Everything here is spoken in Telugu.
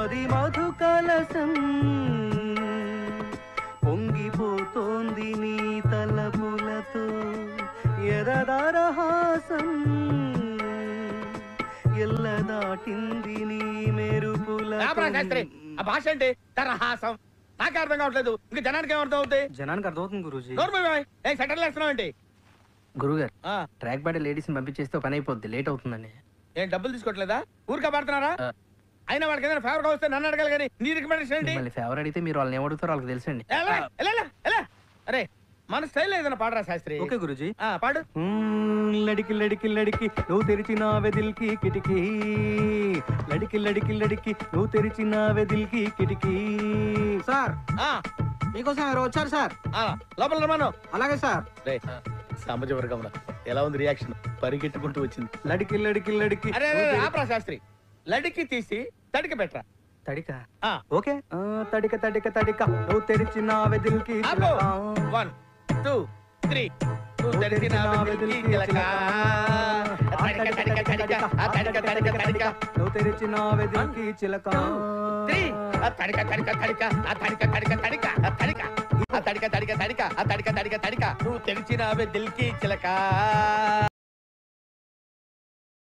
మది మధు కలసం పొంగిపోతోంది నీ తలపులతో ఎరదరహాసం ఎల్ల దాటింది నీ మెరుపుల ఆ భాష అంటే తరహాసం నాకే అర్థం కావట్లేదు ఇంకా జనానికి ఏమర్థం అవుతాయి జనానికి అర్థమవుతుంది గురూజీ సెంటర్లు వేస్తున్నావు ఏంటి గురుగారు ట్రాక్ బాడీ లేడీస్ పంపించేస్తే పని అయిపోద్ది లేట్ అవుతుందండి ఏం డబ్బులు తీసుకోవట్లేదా ఊరికే పడుతున్నారా అయినా వాళ్ళకి ఏదైనా ఫేవర్ వస్తే నన్ను అడగాలి కానీ నీ రికమెండేషన్ ఏంటి మళ్ళీ ఫేవర్ అడిగితే మీరు వాళ్ళని ఏమడుగుతారో వాళ్ళకి తెలుసండి అరే మన స్టైల్ ఏదైనా పాడరా శాస్త్రి ఓకే గురూజీ పాడు లడికి లడికి లడికి నువ్వు తెరిచిన వెదిల్కి కిటికీ లడికి లడికి లడికి నువ్వు తెరిచిన వెదిల్కి కిటికీ సార్ మీకోసం ఎవరు వచ్చారు సార్ లోపల రమాను అలాగే సార్ సామాజిక వర్గం ఎలా ఉంది రియాక్షన్ పరిగెట్టుకుంటూ వచ్చింది లడికి లడికి లడికి అరే ఆపరా శాస్త్రి లడికి తీసి తడికి పెట్టరా తడిక ఓకే తడిక తడిక తడిక నువ్వు తెరిచిన వెదిల్కి 1 2 3 నువ్వు తెరిచిన వెదిల్కి చిలక నువ్వు తెరిచిన వెదిల్కి చిలక 3 తడిక తడిక తడిక తడిక తడిక తడిక తడిక తడిక తడిక తడిక తడిక తడిక తడిక నువ్వు తెరిచిన వెదిల్కి చిలక